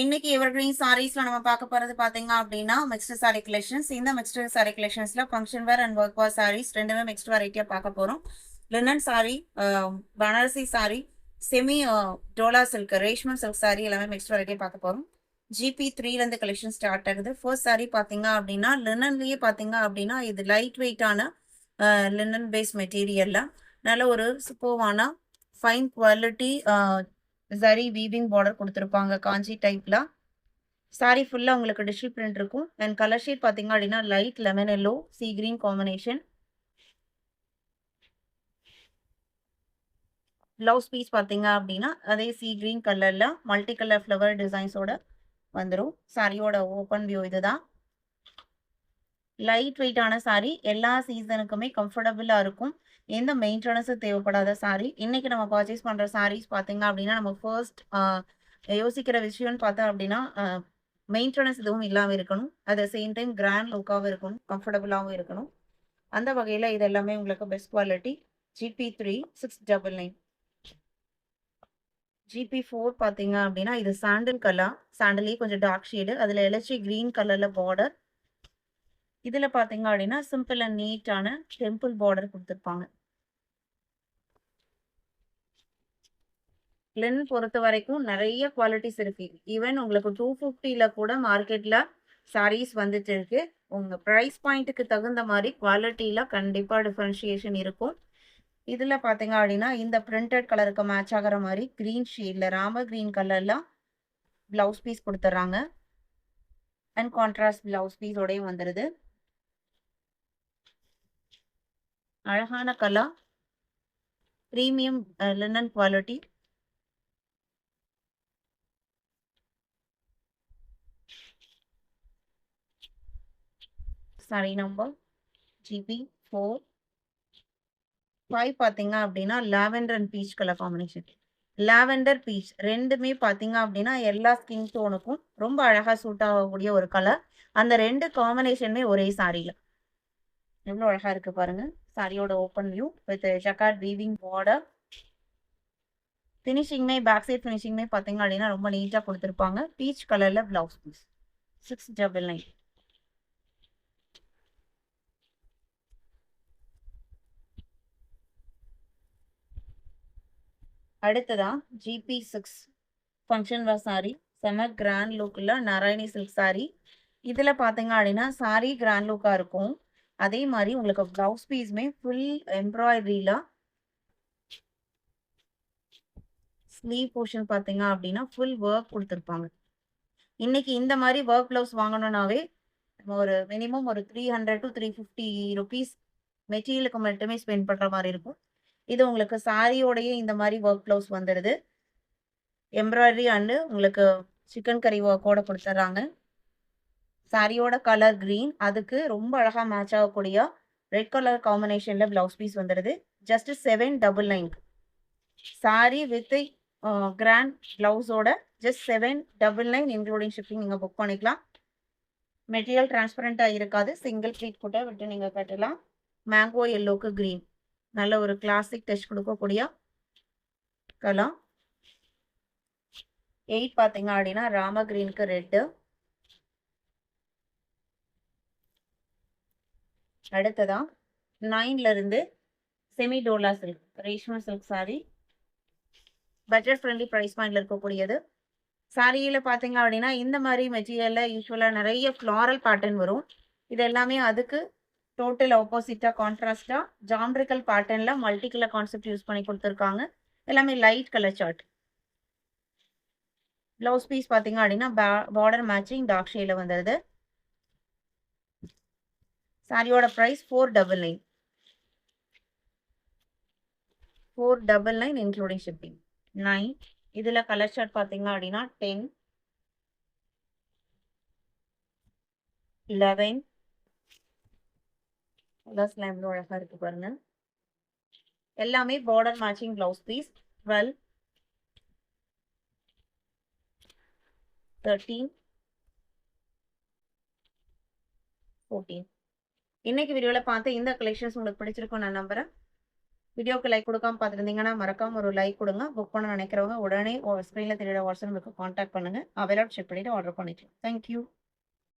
இன்னைக்கு எவர்கிரீன் சாரீஸ்ல நம்ம பார்க்க போறது பாத்தீங்க அப்படின்னா மிக்ஸ்டு சாரி கலெக்ஷன்ஸ். இந்த மிக்ஸ்டு சாரி கலெக்ஷன்ஸ்ல function wear and work wear saris ரெண்டுமே மிக்ஸ்டு வெரைட்டியா பார்க்க போறோம். Linen sari, Banarasi sari, semi Dola silk, ரேஷ்மன் சில்க் சாரி எல்லாமே மிக்ஸ்டு வெரைட்டியா பார்க்க போறோம். GP3ல இருந்து கலெக்ஷன் ஸ்டார்ட் ஆகுது. ஃபர்ஸ்ட் சாரி பாத்தீங்க அப்படின்னா லினன்லயே பாத்தீங்க அப்படின்னா இது லைட் வெயிட்டான லினன் பேஸ் மெட்டீரியல்ல நல்ல ஒரு சூப்பர்வான fine quality zari weaving border கொடுத்துருப்பாங்க காஞ்சி டைப்ல. சாரி ஃபுல்லா உங்களுக்கு டிஜிட்டல் பிரிண்ட் இருக்கும். அண்ட் கலர் ஷேட் பாத்தீங்க அப்படின்னா light lemon yellow sea green combination. Blouse piece பாத்தீங்க அப்படின்னா அதே சி கிரீன் கலர்ல மல்டி கலர் ஃப்ளவர் டிசைன்ஸோட வந்துடும். சாரியோட ஓப்பன் வியூ இதுதான். லைட் வெயிட்டான சாரி, எல்லா சீசனுக்குமே கம்ஃபர்டபுளா இருக்கும். எந்த மெயின்டெனன்ஸும் தேவைப்படாத சாரி. இன்னைக்கு நம்ம பர்ச்சேஸ் பண்ற சாரீஸ் பாத்தீங்க அப்படின்னா நம்ம ஃபர்ஸ்ட் யோசிக்கிற விஷயம்னு பார்த்தா அப்படின்னா மெயின்டெனன்ஸ் எதுவும் இல்லாம இருக்கணும். At the same time grand லுக்காகவும் இருக்கணும், கம்ஃபர்டபுளாகவும் இருக்கணும். அந்த வகையில இது எல்லாமே உங்களுக்கு பெஸ்ட் குவாலிட்டி. GP3 699. GP4 பாத்தீங்க அப்படின்னா இது சாண்டில் கலர், சாண்டலே கொஞ்சம் டார்க் ஷேடு, அதுல எலச்சி கிரீன் கலர்ல பார்டர். இதுல பாத்தீங்க அப்படின்னா சிம்பிள் அண்ட் நீட்டான டெம்பிள் பார்டர் கொடுத்துருப்பாங்க. லென் பொறுத்த வரைக்கும் நிறைய குவாலிட்டிஸ் இருக்கு. ஈவன் உங்களுக்கு 250ல கூட மார்க்கெட்ல சாரீஸ் வந்துட்டு இருக்கு. உங்க பிரைஸ் பாயிண்ட்டுக்கு தகுந்த மாதிரி குவாலிட்டியில கண்டிப்பா டிஃபரன்ஷியேஷன் இருக்கும். இதுல பாத்தீங்க அப்படின்னா இந்த பிரிண்டட் கலருக்கு மேட்ச் ஆகிற மாதிரி கிரீன் ஷேட்ல ராம கிரீன் கலர்ல பிளவுஸ் பீஸ் கொடுத்துட்றாங்க. அண்ட் கான்ட்ராஸ்ட் பிளவுஸ் பீஸோடய வந்துடுது. அழகான colour, premium linen quality. Sorry number GP4 5 பாத்தீங்க அப்படின்னா lavender and peach colour combination. Lavender beach ரெண்டுமே பாத்தீங்க அப்படின்னா எல்லா ஸ்கின் டோனுக்கும் ரொம்ப அழகா சூட் ஆகக்கூடிய ஒரு கலர். அந்த ரெண்டு காம்பினேஷனுமே ஒரே சாரியில எவ்வளவு அழகா இருக்கு பாருங்க. சாரியோட open view with jacquard weaving border. ஃபினிஷிங்மே பேக் சைட் ஃபினிஷிங்மே பாத்தீங்க அப்படின்னா ரொம்ப நீட்டா கொடுத்துருப்பாங்க. பீச் கலர்ல பிளவுஸ் பீஸ் 699. அடுத்ததா GP6 ஃபங்க்ஷன் வேர் சாரி, செம கிராண்ட் லுக்ல நாராயணி சில்க் சாரி. இதுல பாத்தீங்க அப்படின்னா சாரி கிராண்ட் லுக்கா இருக்கும். அதே மாதிரி உங்களுக்கு பிளவுஸ் பீஸ்மே ஃபுல் எம்ப்ராய்டரியில ஸ்லீவ் போர்ஷன் பாத்தீங்க அப்படின்னா ஃபுல் ஒர்க் கொடுத்துருப்பாங்க. இன்னைக்கு இந்த மாதிரி ஒர்க் பிளவுஸ் வாங்கணும்னாவே ஒரு மினிமம் ஒரு 300 to 350 ருபீஸ் மெட்டீரியலுக்கு மட்டுமே ஸ்பெண்ட் பண்ற மாதிரி இருக்கும். இது உங்களுக்கு சாரியோடய இந்த மாதிரி ஒர்க் பிளவுஸ் வந்துடுது. எம்ப்ராய்டரி அண்டு உங்களுக்கு சிக்கன் கறி ஒர்க்கோட கொடுத்துட்றாங்க. சாரியோட கலர் கிரீன், அதுக்கு ரொம்ப அழகா மேட்ச் ஆகக்கூடிய ரெட் கலர் காம்பினேஷன்ல பிளவுஸ் பீஸ் வந்துடுது. ஜஸ்ட் 799. சாரி வித் கிராண்ட் பிளவுஸோட ஜஸ்ட் 799 இன்க்ளூடிங் ஷிப்பிங் நீங்க புக் பண்ணிக்கலாம். மெட்டீரியல் டிரான்ஸ்பரண்டா இருக்காது. சிங்கிள் ப்ளீட் கூட விட்டு நீங்க கட்டலாம். மேங்கோ எல்லோக்கு கிரீன் நல்ல ஒரு கிளாசிக் டச் கொடுக்கக்கூடிய கலர். 8 பாத்தீங்க அப்படின்னா ராம கிரீனுக்கு ரெட்டு. அடுத்ததா 9ல இருந்து செமி டோலா சில்க், ரேஷ்மன் silk sari. Budget friendly price பாயிண்ட்ல இருக்கக்கூடியது. சாரியில பாத்தீங்க அப்படின்னா இந்த மாதிரி மெட்டீரியல்ல யூஸ்வலா நிறைய ஃப்ளாரல் பேட்டர்ன் வரும். இது எல்லாமே அதுக்கு டோட்டல் ஆப்போசிட்டா கான்ட்ராஸ்டா ஜாமெட்ரிக்கல் பேட்டர்ன்ல மல்டி கலர் கான்செப்ட் யூஸ் பண்ணி கொடுத்துருக்காங்க. எல்லாமே light colour chart. Blouse piece பாத்தீங்க அப்படின்னா பார்டர் மேட்சிங் டார்க் ஷேட்ல வந்துடுது. சாரியோட பிரைஸ் 499. 499 including shipping. 9. இதுல கலர் சார்ட் பாத்தீங்க அப்படின்னா 10, 11. கலர்ஸ்லாம் எவ்வளோ அழகா இருக்கு பாருங்க. எல்லாமே பார்டர் மேட்சிங் பிளவுஸ் பீஸ். 12, 13, 14. இன்னைக்கு வீடியோல பார்த்து இந்த கலெக்ஷன்ஸ் உங்களுக்கு பிடிச்சிருக்கும் நான் நம்புறேன். வீடியோக்கு லைக் குடுக்காம பார்த்துருந்தீங்கன்னா, மறக்காம ஒரு லைக் குடுங்க. புக் பண்ண நினைக்கிறவங்க உடனே ஸ்க்ரீன்ல தெரியிற வாட்ஸ்அப் நம்பருக்கு கான்டாக்ட் பண்ணுங்க. அவைலபிள் செக் பண்ணிட்டு ஆர்டர் பண்ணிக்கலாம். Thank you.